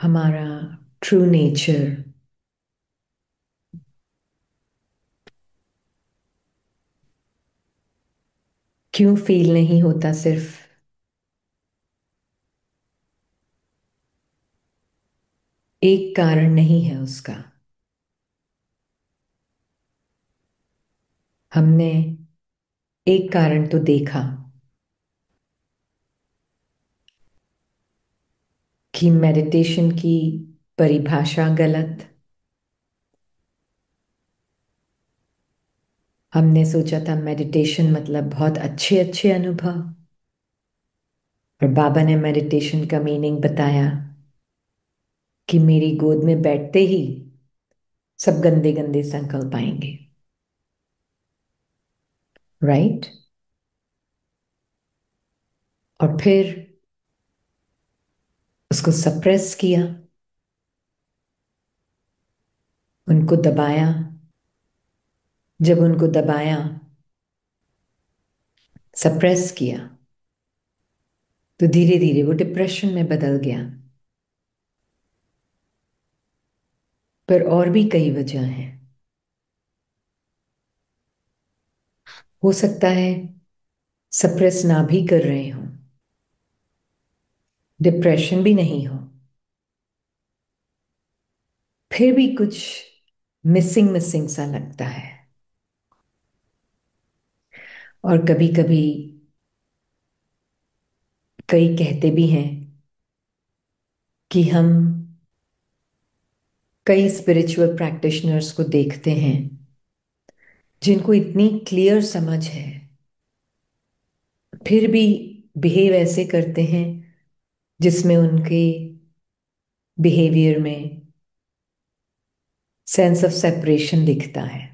हमारा true nature क्यों feel नहीं होता, सिर्फ एक कारण नहीं है उसका। हमने एक कारण तो देखा कि मेडिटेशन की परिभाषा गलत। हमने सोचा था मेडिटेशन मतलब बहुत अच्छे अच्छे अनुभव, और बाबा ने मेडिटेशन का मीनिंग बताया कि मेरी गोद में बैठते ही सब गंदे गंदे संकल्प आएंगे। राइट। और फिर उसको सप्रेस किया, उनको दबाया। जब उनको दबाया, सप्रेस किया, तो धीरे धीरे वो डिप्रेशन में बदल गया। पर और भी कई वजह हैं। हो सकता है सप्रेस ना भी कर रहे हो, डिप्रेशन भी नहीं हो, फिर भी कुछ मिसिंग मिसिंग सा लगता है। और कभी कभी कई कहते भी हैं कि हम कई स्पिरिचुअल प्रैक्टिशनर्स को देखते हैं जिनको इतनी क्लियर समझ है, फिर भी बिहेव ऐसे करते हैं जिसमें उनके बिहेवियर में सेंस ऑफ सेपरेशन दिखता है।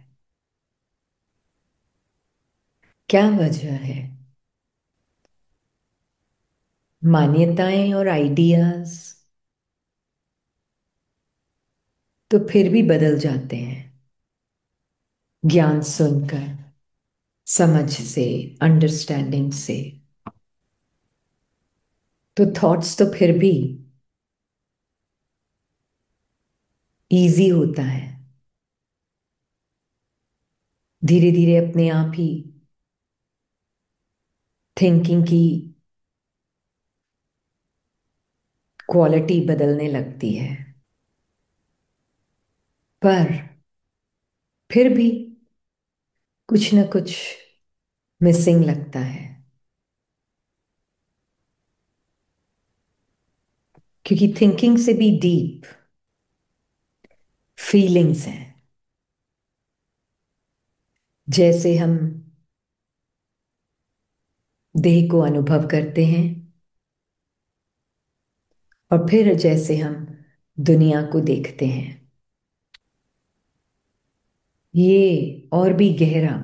क्या वजह है? मान्यताएं और आइडियाज तो फिर भी बदल जाते हैं ज्ञान सुनकर, समझ से, अंडरस्टैंडिंग से। तो थॉट्स तो फिर भी इजी होता है, धीरे धीरे अपने आप ही थिंकिंग की क्वालिटी बदलने लगती है। पर फिर भी कुछ ना कुछ मिसिंग लगता है, क्योंकि थिंकिंग से भी डीप फीलिंग्स हैं। जैसे हम देह को अनुभव करते हैं, और फिर जैसे हम दुनिया को देखते हैं, ये और भी गहरा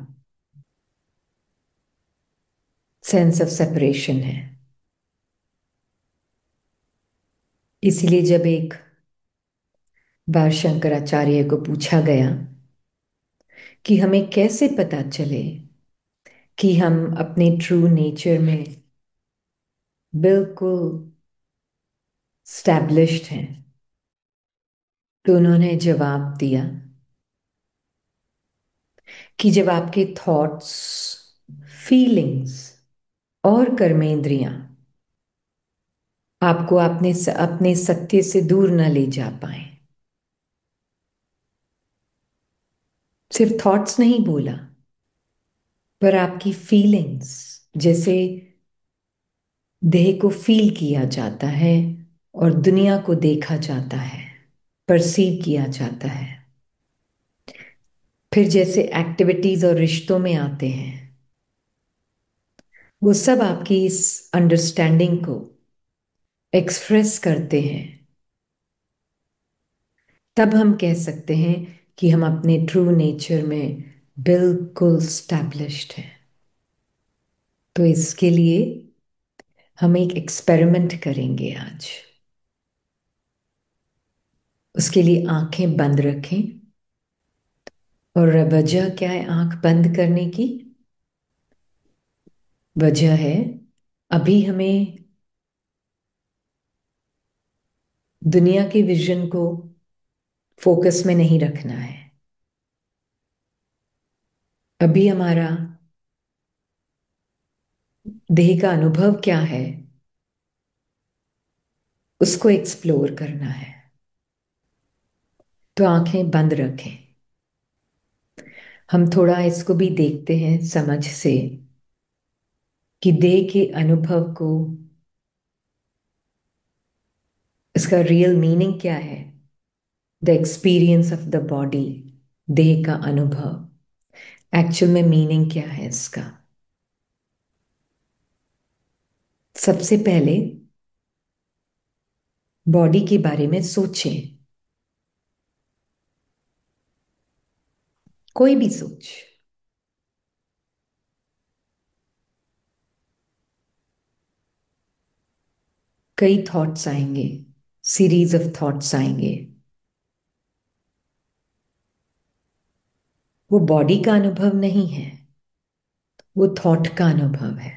सेंस ऑफ सेपरेशन है। इसलिए जब एक बार शंकराचार्य को पूछा गया कि हमें कैसे पता चले कि हम अपने ट्रू नेचर में बिल्कुल स्टैब्लिश्ड हैं, तो उन्होंने जवाब दिया कि जब आपके थॉट्स, फीलिंग्स और कर्मेंद्रियां आपको अपने सत्य से दूर न ले जा पाए। सिर्फ थॉट्स नहीं बोला, पर आपकी फीलिंग्स, जैसे देह को फील किया जाता है और दुनिया को देखा जाता है, परसीव किया जाता है, फिर जैसे एक्टिविटीज और रिश्तों में आते हैं, वो सब आपकी इस अंडरस्टैंडिंग को एक्सप्रेस करते हैं। तब हम कह सकते हैं कि हम अपने ट्रू नेचर में बिल्कुल स्टैब्लिश्ड हैं। तो इसके लिए हम एक एक्सपेरिमेंट करेंगे आज। उसके लिए आंखें बंद रखें। और वजह क्या है आंख बंद करने की? वजह है, अभी हमें दुनिया के विजन को फोकस में नहीं रखना है। अभी हमारा देह का अनुभव क्या है, उसको एक्सप्लोर करना है। तो आंखें बंद रखें। हम थोड़ा इसको भी देखते हैं समझ से कि देह के अनुभव को, इसका रियल मीनिंग क्या है। The experience of the body, देह का अनुभव, एक्चुअल में मीनिंग क्या है इसका। सबसे पहले बॉडी के बारे में सोचें, कोई भी सोच। कई थॉट्स आएंगे, सीरीज ऑफ थॉट्स आएंगे। वो बॉडी का अनुभव नहीं है, वो थॉट का अनुभव है।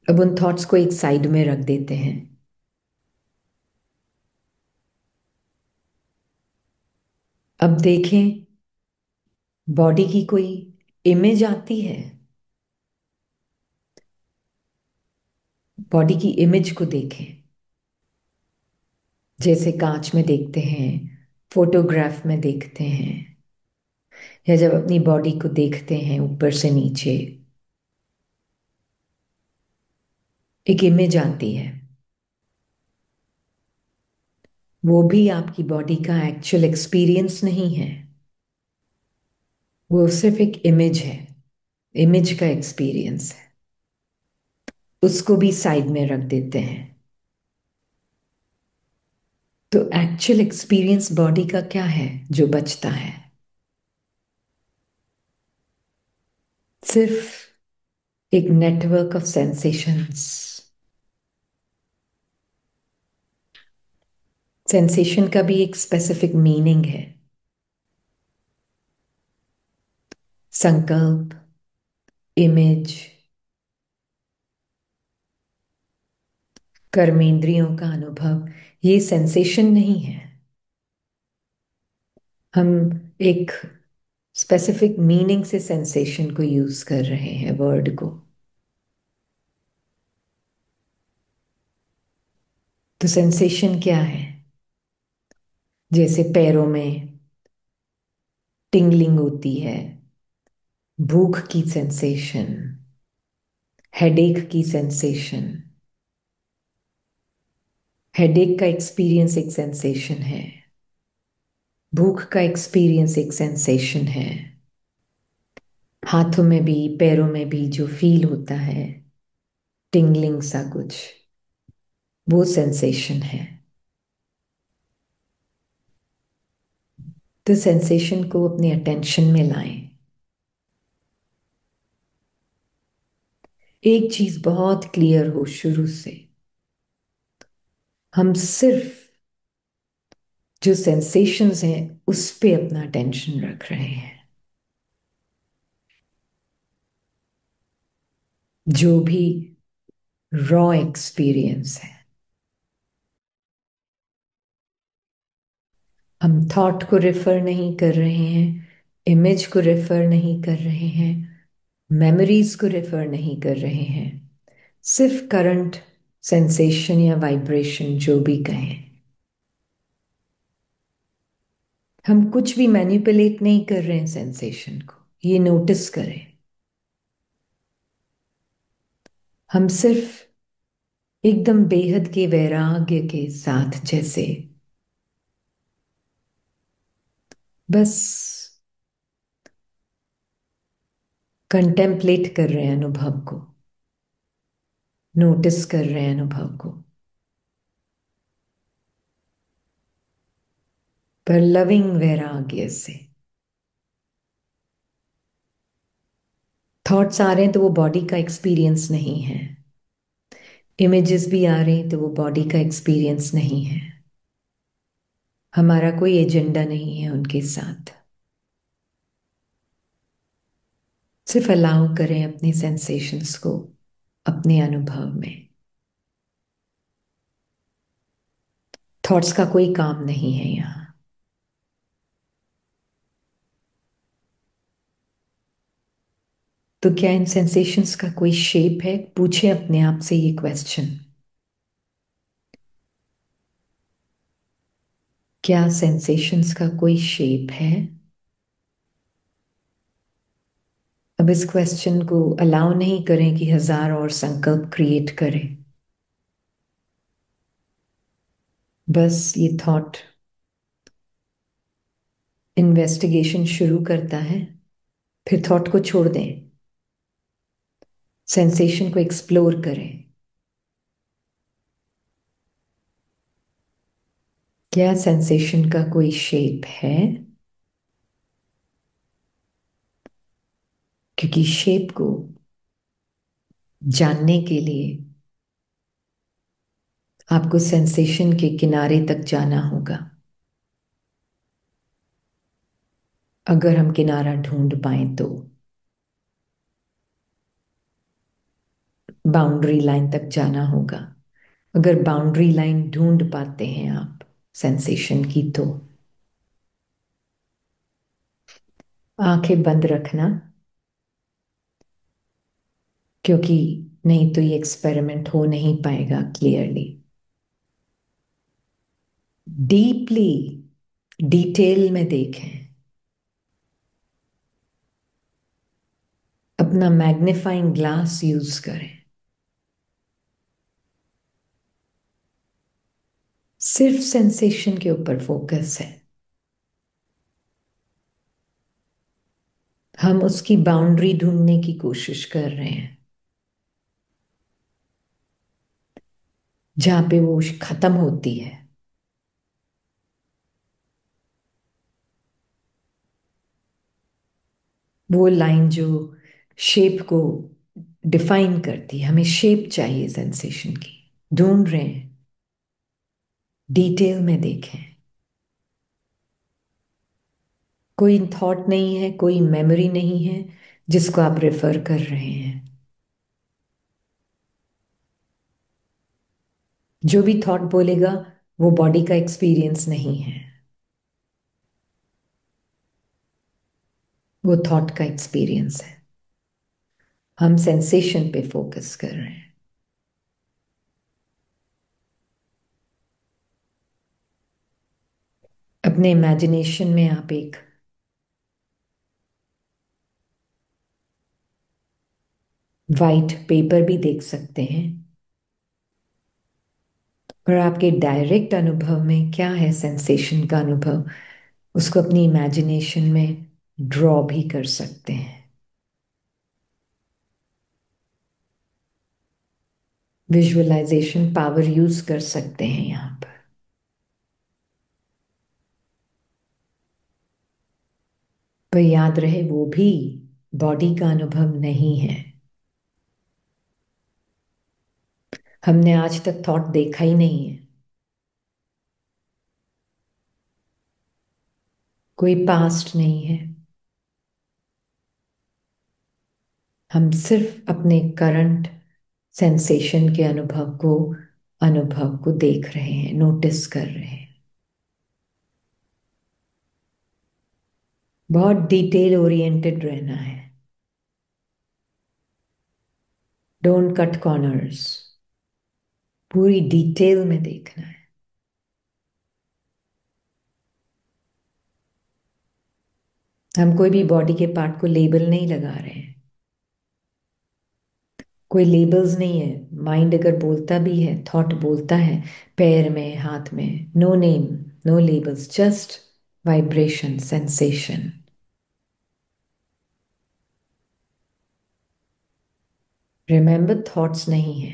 अब उन थॉट्स को एक साइड में रख देते हैं। अब देखें, बॉडी की कोई इमेज आती है। बॉडी की इमेज को देखें, जैसे कांच में देखते हैं, फोटोग्राफ में देखते हैं, या जब अपनी बॉडी को देखते हैं ऊपर से नीचे, एक इमेज आती है। वो भी आपकी बॉडी का एक्चुअल एक्सपीरियंस नहीं है, वो सिर्फ एक इमेज है, इमेज का एक्सपीरियंस है। उसको भी साइड में रख देते हैं। तो एक्चुअल एक्सपीरियंस बॉडी का क्या है जो बचता है? सिर्फ एक नेटवर्क ऑफ सेंसेशंस। सेंसेशन का भी एक स्पेसिफिक मीनिंग है। संकल्प, इमेज, कर्मेंद्रियों का अनुभव, ये सेंसेशन नहीं है। हम एक स्पेसिफिक मीनिंग से सेंसेशन को यूज कर रहे हैं, वर्ड को। तो सेंसेशन क्या है? जैसे पैरों में टिंगलिंग होती है, भूख की सेंसेशन, हेडेक की सेंसेशन। हेडेक का एक्सपीरियंस एक सेंसेशन है, भूख का एक्सपीरियंस एक सेंसेशन है। हाथों में भी पैरों में भी जो फील होता है, टिंगलिंग सा कुछ, वो सेंसेशन है। तो सेंसेशन को अपने अटेंशन में लाएं। एक चीज बहुत क्लियर हो शुरू से, हम सिर्फ जो सेंसेशंस हैं उस पे अपना अटेंशन रख रहे हैं। जो भी रॉ एक्सपीरियंस है, हम थॉट को रेफर नहीं कर रहे हैं, इमेज को रेफर नहीं कर रहे हैं, मेमोरीज को रेफर नहीं कर रहे हैं। सिर्फ करंट सेंसेशन या वाइब्रेशन जो भी कहें, हम कुछ भी मैनिपुलेट नहीं कर रहे हैं सेंसेशन को, ये नोटिस करें। हम सिर्फ एकदम बेहद के वैराग्य के साथ, जैसे बस कंटेम्पलेट कर रहे हैं अनुभव को, नोटिस कर रहे हैं अनुभव को, पर लविंग वैराग्य से। थॉट्स आ रहे हैं तो वो बॉडी का एक्सपीरियंस नहीं है, इमेजेस भी आ रहे हैं तो वो बॉडी का एक्सपीरियंस नहीं है। हमारा कोई एजेंडा नहीं है उनके साथ। सिर्फ अलाउ करें अपने सेंसेशंस को अपने अनुभव में। थॉट्स का कोई काम नहीं है यहाँ। तो क्या इन सेंसेशंस का कोई शेप है? पूछे अपने आप से ये क्वेश्चन। क्या सेंसेशंस का कोई शेप है? अब इस क्वेश्चन को अलाउ नहीं करें कि हजार और संकल्प क्रिएट करें। बस ये थॉट इन्वेस्टिगेशन शुरू करता है, फिर थॉट को छोड़ दें, सेंसेशन को एक्सप्लोर करें। क्या सेंसेशन का कोई शेप है? क्योंकि शेप को जानने के लिए आपको सेंसेशन के किनारे तक जाना होगा। अगर हम किनारा ढूंढ पाए तो बाउंड्री लाइन तक जाना होगा। अगर बाउंड्री लाइन ढूंढ पाते हैं आप सेंसेशन की, तो आंखें बंद रखना, क्योंकि नहीं तो ये एक्सपेरिमेंट हो नहीं पाएगा क्लियरली। डीपली डिटेल में देखें, अपना मैग्नीफाइंग ग्लास यूज करें। सिर्फ सेंसेशन के ऊपर फोकस है। हम उसकी बाउंड्री ढूंढने की कोशिश कर रहे हैं, जहां पे वो खत्म होती है। वो लाइन जो शेप को डिफाइन करती है। हमें शेप चाहिए सेंसेशन की, ढूंढ रहे हैं। डिटेल में देखें। कोई थॉट नहीं है, कोई मेमोरी नहीं है जिसको आप रेफर कर रहे हैं। जो भी थॉट बोलेगा वो बॉडी का एक्सपीरियंस नहीं है, वो थॉट का एक्सपीरियंस है। हम सेंसेशन पे फोकस कर रहे हैं। अपने इमेजिनेशन में आप एक वाइट पेपर भी देख सकते हैं, और आपके डायरेक्ट अनुभव में क्या है सेंसेशन का अनुभव, उसको अपनी इमेजिनेशन में ड्रॉ भी कर सकते हैं। विजुअलाइजेशन पावर यूज कर सकते हैं यहां पर। पर याद रहे, वो भी बॉडी का अनुभव नहीं है। हमने आज तक थॉट देखा ही नहीं है। कोई पास्ट नहीं है। हम सिर्फ अपने करंट सेंसेशन के अनुभव को देख रहे हैं, नोटिस कर रहे हैं। बहुत डिटेल ओरिएंटेड रहना है। Don't cut corners. पूरी डिटेल में देखना है। हम कोई भी बॉडी के पार्ट को लेबल नहीं लगा रहे हैं। कोई लेबल्स नहीं है। माइंड अगर बोलता भी है, थॉट बोलता है पैर में, हाथ में, no name, no labels, just vibration, sensation. Remember, thoughts नहीं है,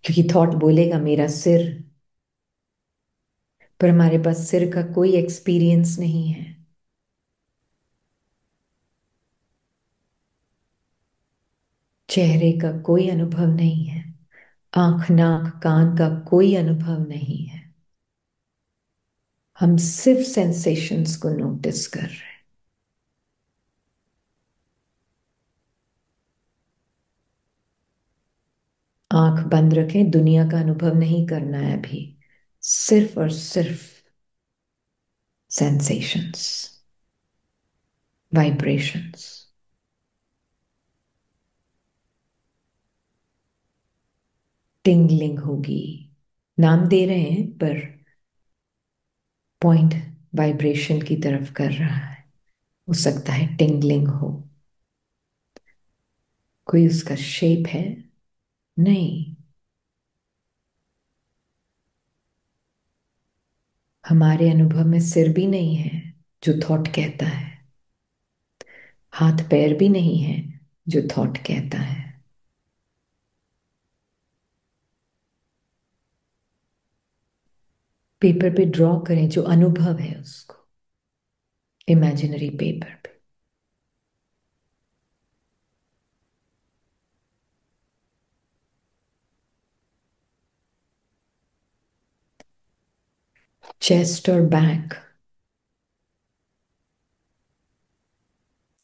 क्योंकि थॉट बोलेगा मेरा सिर, पर हमारे पास सिर का कोई एक्सपीरियंस नहीं है। चेहरे का कोई अनुभव नहीं है। आंख, नाक, कान का कोई अनुभव नहीं है। हम सिर्फ सेंसेशंस को नोटिस कर रहे हैं। आंख बंद रखें, दुनिया का अनुभव नहीं करना है अभी, सिर्फ और सिर्फ सेंसेशंस, वाइब्रेशंस। टिंगलिंग होगी, नाम दे रहे हैं पर पॉइंट वाइब्रेशन की तरफ कर रहा है। हो सकता है टिंगलिंग हो। कोई उसका शेप है? नहीं। हमारे अनुभव में सिर भी नहीं है जो थॉट कहता है, हाथ पैर भी नहीं है जो थॉट कहता है। पेपर पे ड्रॉ करें जो अनुभव है उसको, इमेजिनरी पेपर पे। चेस्ट और बैक,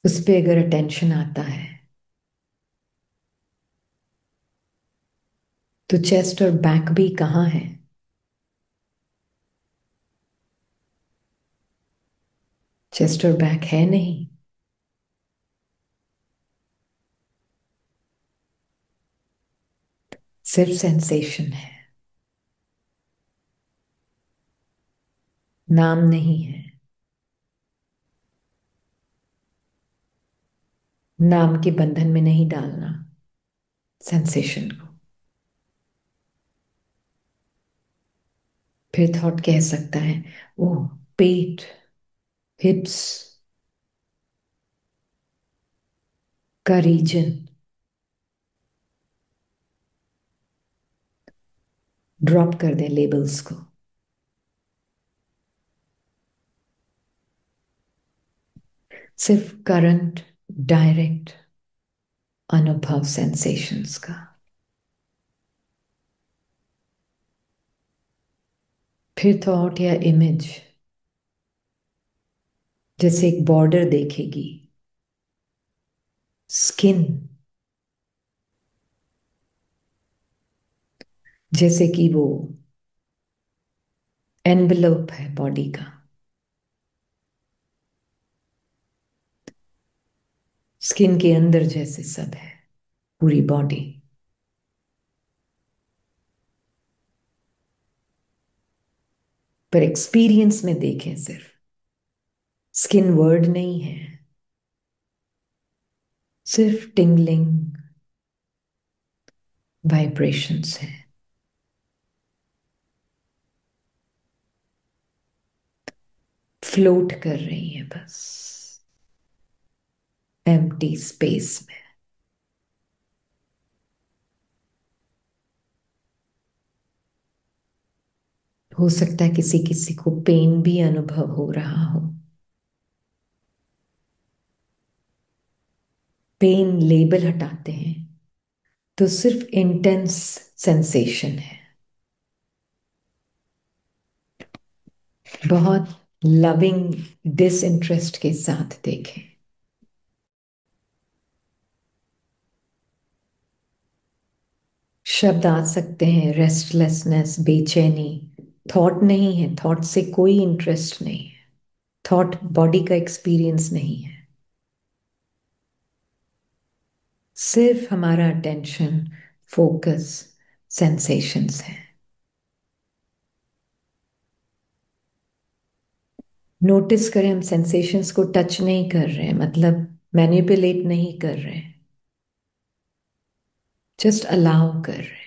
उस पे अगर अटेंशन आता है तो चेस्ट और बैक भी कहाँ है? चेस्ट और बैक है नहीं। सिर्फ सेंसेशन है, नाम नहीं है। नाम के बंधन में नहीं डालना सेंसेशन को। फिर थॉट कह सकता है, ओह, पेट, हिप्स का रीजन। ड्रॉप कर दे लेबल्स को। सिर्फ करंट, डायरेक्ट अनुभव सेंसेशंस का। फिर थॉट या इमेज जैसे एक बॉर्डर देखेगी, स्किन जैसे कि वो एनवेलप है बॉडी का। स्किन के अंदर जैसे सब है पूरी बॉडी। पर एक्सपीरियंस में देखें, सिर्फ स्किन वर्ड नहीं है, सिर्फ टिंगलिंग वाइब्रेशंस है। फ्लोट कर रही है बस एम्प्टी स्पेस में। हो सकता है किसी किसी को पेन भी अनुभव हो रहा हो। पेन लेबल हटाते हैं तो सिर्फ इंटेंस सेंसेशन है। बहुत लविंग डिसइंटरेस्ट के साथ देखें। शब्द आ सकते हैं, रेस्टलेसनेस, बेचैनी। थॉट नहीं है, थॉट से कोई इंटरेस्ट नहीं है, थॉट बॉडी का एक्सपीरियंस नहीं है। सिर्फ हमारा अटेंशन, फोकस सेंसेशंस है। नोटिस करें, हम सेंसेशंस को टच नहीं कर रहे हैं, मतलब मैनिपुलेट नहीं कर रहे हैं, जस्ट अलाउ कर रहे हैं।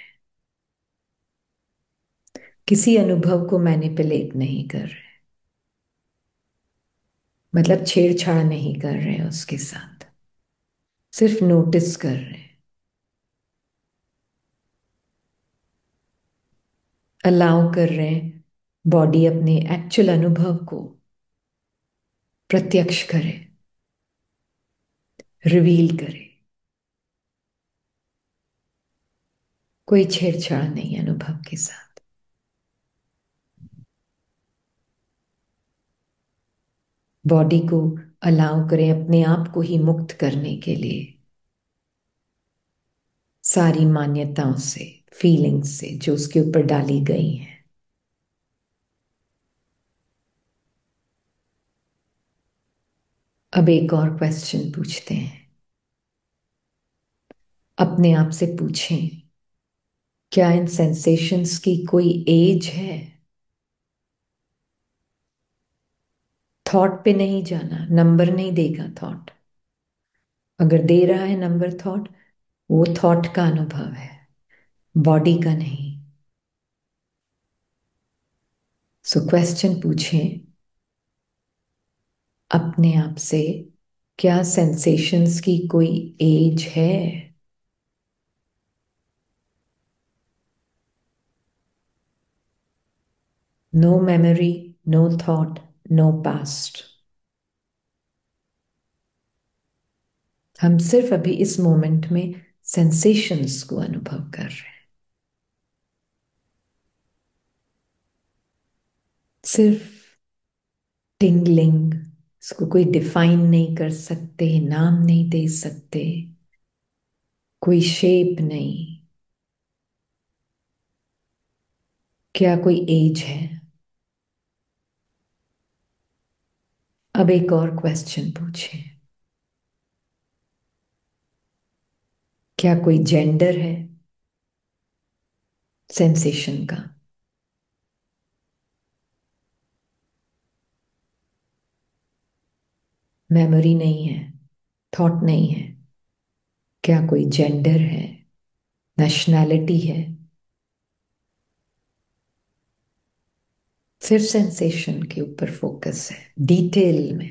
किसी अनुभव को मैनिपुलेट नहीं कर रहे, मतलब छेड़छाड़ नहीं कर रहे हैं उसके साथ, सिर्फ नोटिस कर रहे हैं। अलाउ कर रहे हैं बॉडी अपने एक्चुअल अनुभव को प्रत्यक्ष करे, रिवील करे। कोई छेड़छाड़ नहीं अनुभव के साथ। बॉडी को अलाउ करें अपने आप को ही मुक्त करने के लिए, सारी मान्यताओं से, फीलिंग्स से जो उसके ऊपर डाली गई हैं। अब एक और क्वेश्चन पूछते हैं। अपने आप से पूछें, क्या इन सेंसेशंस की कोई एज है? थॉट पे नहीं जाना, नंबर नहीं देगा थॉट। अगर दे रहा है नंबर थॉट, वो थॉट का अनुभव है, बॉडी का नहीं। सो क्वेश्चन पूछें अपने आप से, क्या सेंसेशंस की कोई एज है? No memory, no thought, no past. हम सिर्फ अभी इस मोमेंट में सेंसेशंस को अनुभव कर रहे हैं। सिर्फ टिंगलिंग, इसको कोई डिफाइन नहीं कर सकते, नाम नहीं दे सकते, कोई शेप नहीं। क्या कोई एज है? अब एक और क्वेश्चन पूछे, क्या कोई जेंडर है सेंसेशन का? मेमोरी नहीं है, थॉट नहीं है। क्या कोई जेंडर है, नेशनैलिटी है? सिर्फ सेंसेशन के ऊपर फोकस है, डिटेल में।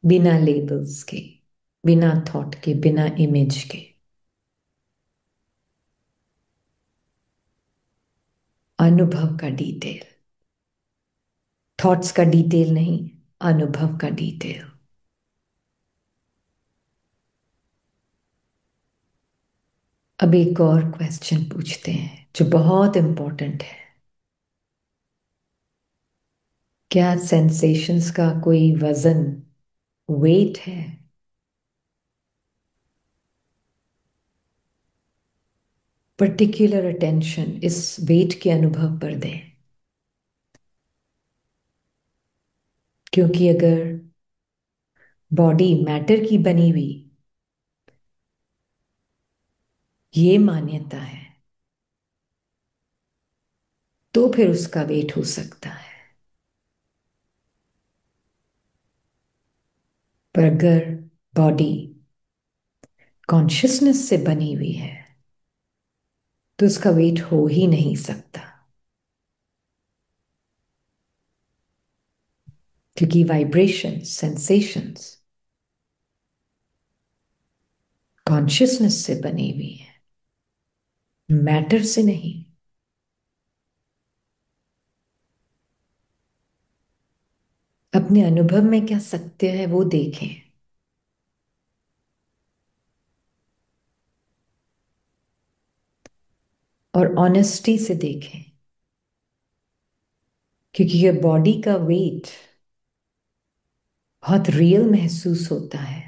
बिना लेबल्स के, बिना थॉट के, बिना इमेज के। अनुभव का डिटेल, थॉट्स का डिटेल नहीं, अनुभव का डिटेल। अब एक और क्वेश्चन पूछते हैं जो बहुत इंपॉर्टेंट है। क्या सेंसेशंस का कोई वजन, वेट है? पर्टिकुलर अटेंशन इस वेट के अनुभव पर दें, क्योंकि अगर बॉडी मैटर की बनी हुई ये मान्यता है, तो फिर उसका वेट हो सकता है। पर अगर बॉडी कॉन्शियसनेस से बनी हुई है, तो उसका वेट हो ही नहीं सकता, क्योंकि वाइब्रेशन, सेंसेशंस कॉन्शियसनेस से बनी हुई है, मैटर से नहीं। अपने अनुभव में क्या सत्य है वो देखें, और ऑनेस्टी से देखें, क्योंकि ये बॉडी का वेट बहुत रियल महसूस होता है,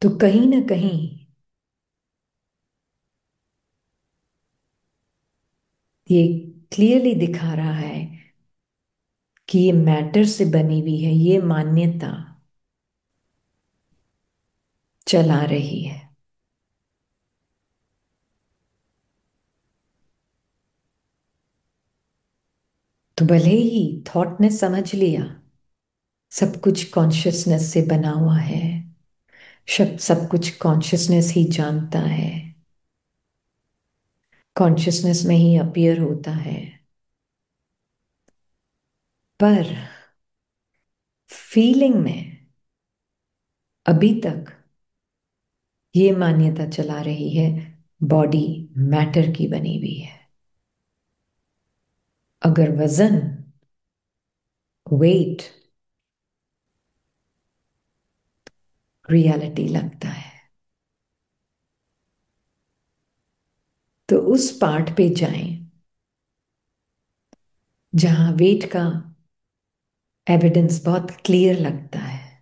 तो कहीं ना कहीं ये क्लियरली दिखा रहा है कि ये मैटर से बनी हुई है, ये मान्यता चला रही है। तो भले ही थॉट ने समझ लिया सब कुछ कॉन्शियसनेस से बना हुआ है, सब कुछ कॉन्शियसनेस ही जानता है, कॉन्शियसनेस में ही अपीयर होता है, पर फीलिंग में अभी तक ये मान्यता चला रही है बॉडी मैटर की बनी हुई है। अगर वजन, वेट रियलिटी लगता है, तो उस पार्ट पे जाएं जहां वेट का एविडेंस बहुत क्लियर लगता है।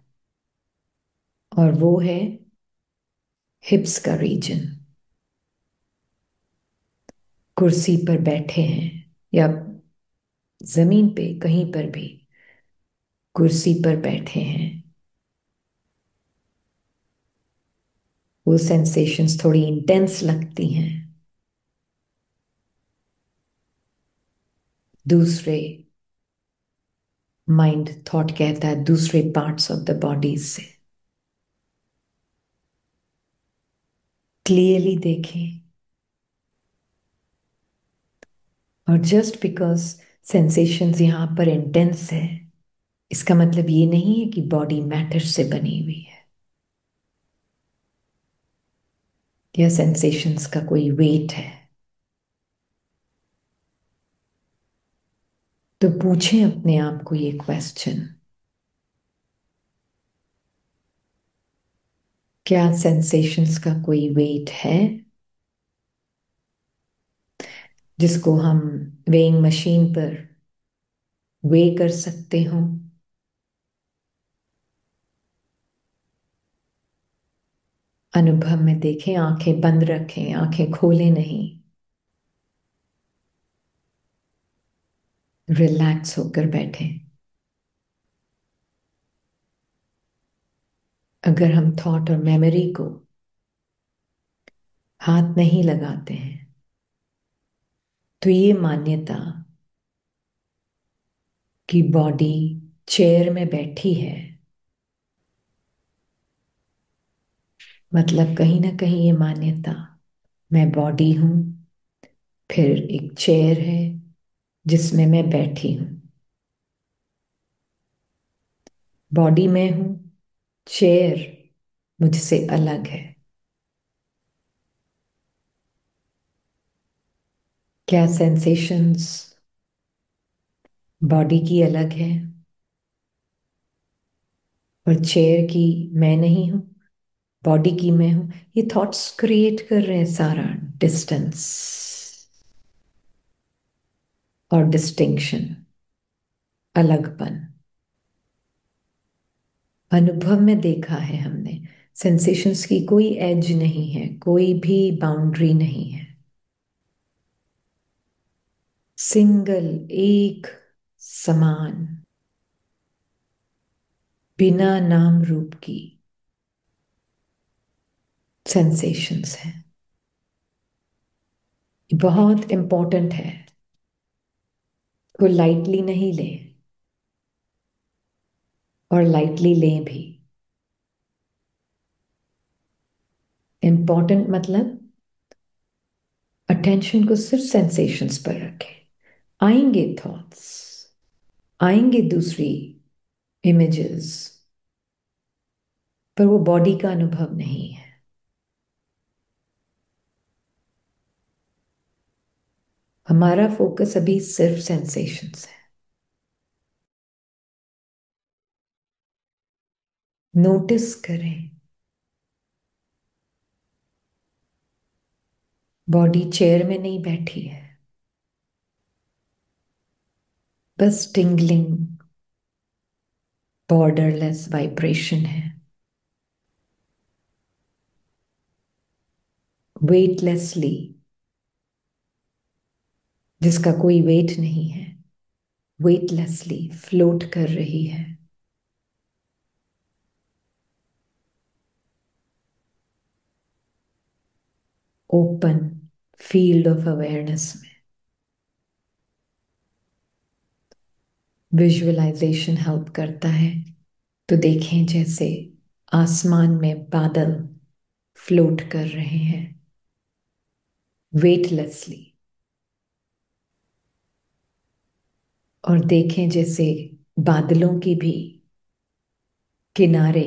और वो है हिप्स का रीजन। कुर्सी पर बैठे हैं या जमीन पे कहीं पर भी, कुर्सी पर बैठे हैं, वो सेंसेशंस थोड़ी इंटेंस लगती हैं। दूसरे माइंड थॉट कहता है दूसरे पार्ट्स ऑफ द बॉडी से क्लियरली देखें। और जस्ट बिकॉज सेंसेशंस यहाँ पर इंटेंस है, इसका मतलब ये नहीं है कि बॉडी मैटर से बनी हुई है या सेंसेशंस का कोई वेट है। तो पूछें अपने आप को ये क्वेश्चन, क्या सेंसेशंस का कोई वेट है जिसको हम वेइंग मशीन पर वे कर सकते हो? अनुभव में देखें, आंखें बंद रखें, आंखें खोलें नहीं, रिलैक्स होकर बैठें। अगर हम थॉट और मेमोरी को हाथ नहीं लगाते हैं तो ये मान्यता कि बॉडी चेयर में बैठी है, मतलब कहीं ना कहीं ये मान्यता मैं बॉडी हूं, फिर एक चेयर है जिसमें मैं बैठी हूं। बॉडी में हूं, चेयर मुझसे अलग है। क्या सेंसेशंस बॉडी की अलग है और चेयर की मैं नहीं हूं, बॉडी की मैं हूं? ये थॉट्स क्रिएट कर रहे हैं सारा डिस्टेंस और डिस्टिंक्शन, अलगपन। अनुभव में देखा है हमने, सेंसेशंस की कोई एज नहीं है, कोई भी बाउंड्री नहीं है। सिंगल, एक समान, बिना नाम रूप की सेंसेशंस है। बहुत इंपॉर्टेंट है, को लाइटली नहीं लें और लाइटली लें भी। इंपॉर्टेंट मतलब अटेंशन को सिर्फ सेंसेशंस पर रखें। आएंगे थॉट्स, आएंगे दूसरी इमेजेस, पर वो बॉडी का अनुभव नहीं है। हमारा फोकस अभी सिर्फ सेंसेशंस है। नोटिस करें, बॉडी चेयर में नहीं बैठी है, बस टिंगलिंग, बॉर्डरलेस वाइब्रेशन है, वेटलेसली, जिसका कोई वेट नहीं है, वेटलेसली फ्लोट कर रही है। ओपन फील्ड ऑफ अवेयरनेस में विजुअलाइजेशन हेल्प करता है। तो देखें जैसे आसमान में बादल फ्लोट कर रहे हैं वेटलेसली, और देखें जैसे बादलों की भी किनारे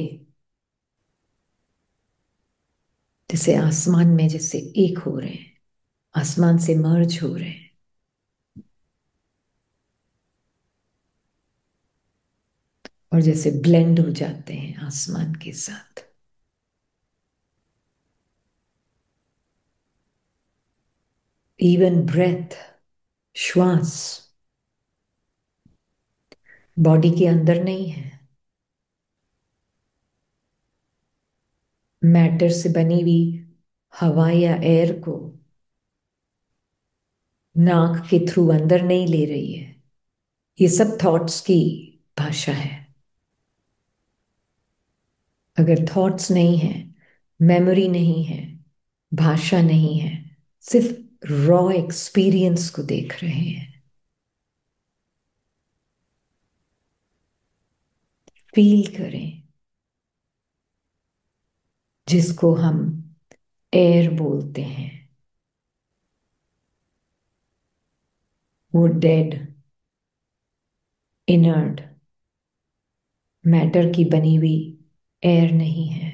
जैसे आसमान में जैसे एक हो रहे हैं, आसमान से मर्ज हो रहे हैं और जैसे ब्लेंड हो जाते हैं आसमान के साथ। इवन ब्रेथ, श्वास बॉडी के अंदर नहीं है, मैटर से बनी हुई हवा या एयर को नाक के थ्रू अंदर नहीं ले रही है। ये सब थॉट्स की भाषा है। अगर थॉट्स नहीं है, मेमोरी नहीं है, भाषा नहीं है, सिर्फ रॉ एक्सपीरियंस को देख रहे हैं, फील करें, जिसको हम एयर बोलते हैं, वो डेड इनर्ट मैटर की बनी हुई एयर नहीं है।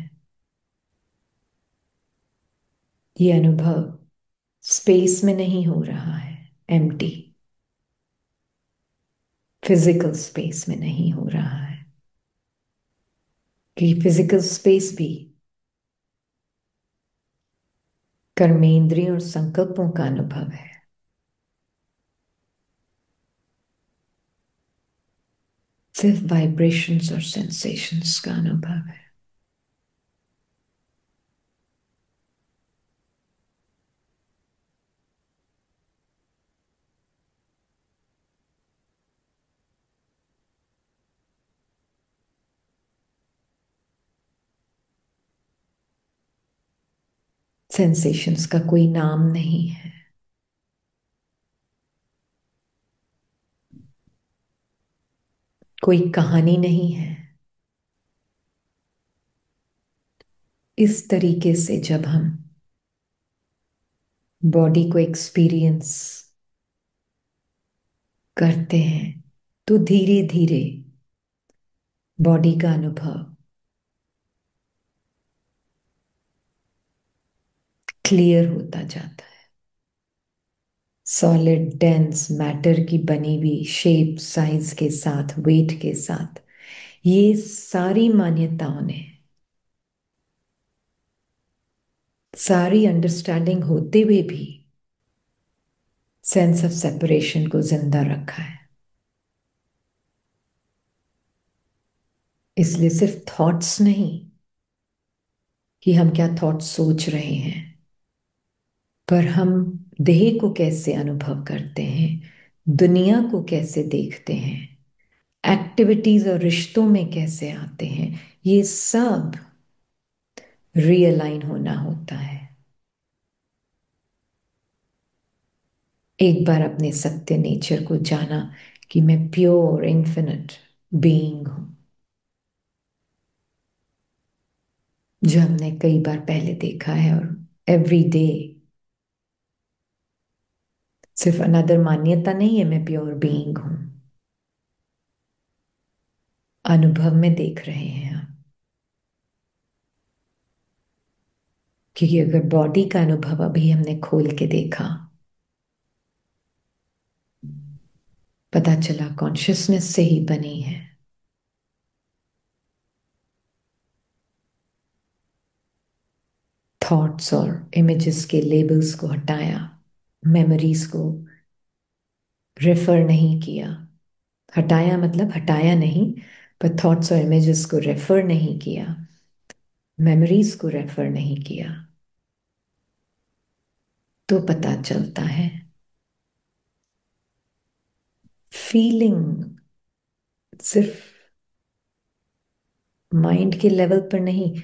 ये अनुभव स्पेस में नहीं हो रहा है, एम्प्टी, फिजिकल स्पेस में नहीं हो रहा है, कि फिजिकल स्पेस भी कर्मेंद्रियों और संकल्पों का अनुभव है। सिर्फ वाइब्रेशंस और सेंसेशंस का अनुभव है। सेंसेशंस का कोई नाम नहीं है, कोई कहानी नहीं है। इस तरीके से जब हम बॉडी को एक्सपीरियंस करते हैं तो धीरे धीरे बॉडी का अनुभव क्लियर होता जाता है। सॉलिड डेंस मैटर की बनी हुई शेप साइज के साथ, वेट के साथ, ये सारी मान्यताओं ने, सारी अंडरस्टैंडिंग होते हुए भी सेंस ऑफ सेपरेशन को जिंदा रखा है। इसलिए सिर्फ थॉट्स नहीं कि हम क्या थॉट्स सोच रहे हैं, पर हम देह को कैसे अनुभव करते हैं, दुनिया को कैसे देखते हैं, एक्टिविटीज और रिश्तों में कैसे आते हैं, ये सब रियलाइन होना होता है। एक बार अपने सत्य नेचर को जाना कि मैं प्योर इन्फिनिट बीइंग हूं, जो हमने कई बार पहले देखा है, और एवरी डे सिर्फ अनदर मान्यता नहीं है, मैं प्योर बीइंग हूं, अनुभव में देख रहे हैं हम। क्योंकि अगर बॉडी का अनुभव अभी हमने खोल के देखा, पता चला कॉन्शियसनेस से ही बनी है। थॉट्स और इमेजेस के लेबल्स को हटाया, मेमोरीज को रेफर नहीं किया। हटाया मतलब हटाया नहीं, पर थॉट्स और इमेजेस को रेफर नहीं किया, मेमोरीज को रेफर नहीं किया, तो पता चलता है फीलिंग सिर्फ माइंड के लेवल पर नहीं,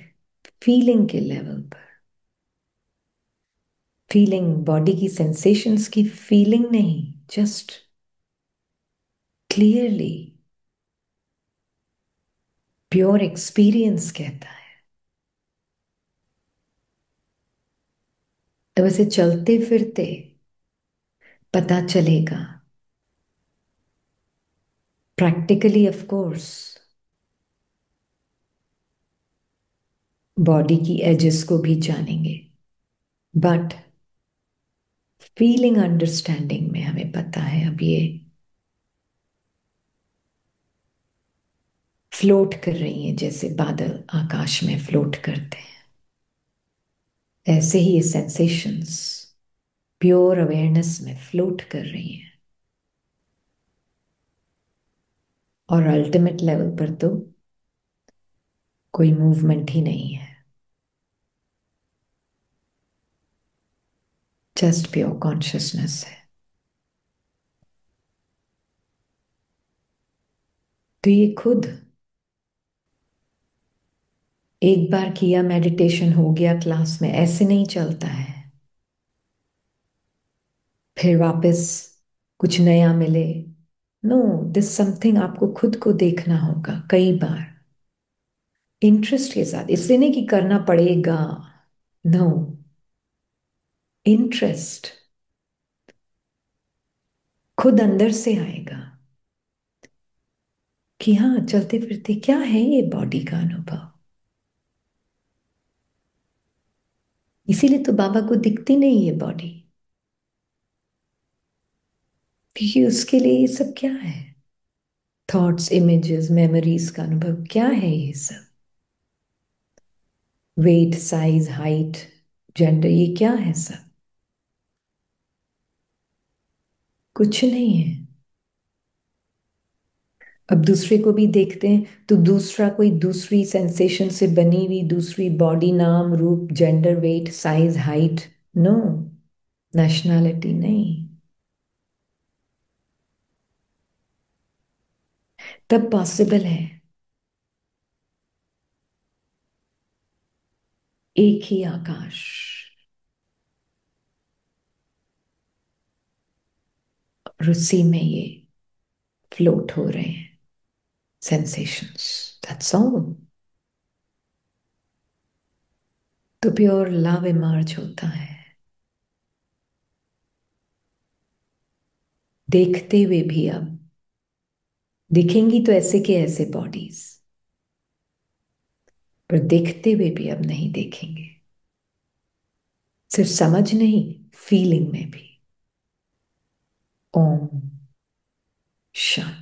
फीलिंग के लेवल पर, फीलिंग बॉडी की सेंसेशंस की फीलिंग नहीं, जस्ट क्लियरली प्योर एक्सपीरियंस कहता है। अब ऐसे चलते फिरते पता चलेगा, प्रैक्टिकली ऑफ कोर्स बॉडी की एजेस को भी जानेंगे, बट फीलिंग अंडरस्टैंडिंग में हमें पता है अब ये फ्लोट कर रही हैं, जैसे बादल आकाश में फ्लोट करते हैं, ऐसे ही ये सेंसेशंस प्योर अवेयरनेस में फ्लोट कर रही हैं। और अल्टीमेट लेवल पर तो कोई मूवमेंट ही नहीं है। जस्ट प्योर कॉन्शियसनेस है। तो ये खुद एक बार किया, मेडिटेशन हो गया क्लास में, ऐसे नहीं चलता है। फिर वापस कुछ नया मिले, नो, दिस समथिंग आपको खुद को देखना होगा कई बार, इंटरेस्ट के साथ। इसलिए नहीं कि करना पड़ेगा, नो, इंटरेस्ट खुद अंदर से आएगा कि हाँ, चलते फिरते क्या है ये बॉडी का अनुभव। इसीलिए तो बाबा को दिखती नहीं है बॉडी, क्योंकि उसके लिए ये सब क्या है, थॉट्स, इमेजेस, मेमोरीज का अनुभव क्या है ये सब। वेट, साइज, हाइट, जेंडर, ये क्या है सब, कुछ नहीं है। अब दूसरे को भी देखते हैं तो दूसरा कोई दूसरी सेंसेशन से बनी हुई दूसरी बॉडी, नाम, रूप, gender, weight, size, height, no, nationality नहीं। तब पॉसिबल है एक ही आकाश, और उसी में ये फ्लोट हो रहे हैं सेंसेशंस, दैट्स ऑल। तो प्योर लव इमर्ज होता है, देखते हुए भी। अब दिखेंगी तो ऐसे के ऐसे बॉडीज, पर देखते हुए भी अब नहीं देखेंगे, सिर्फ समझ नहीं, फीलिंग में भी। ओम शांति।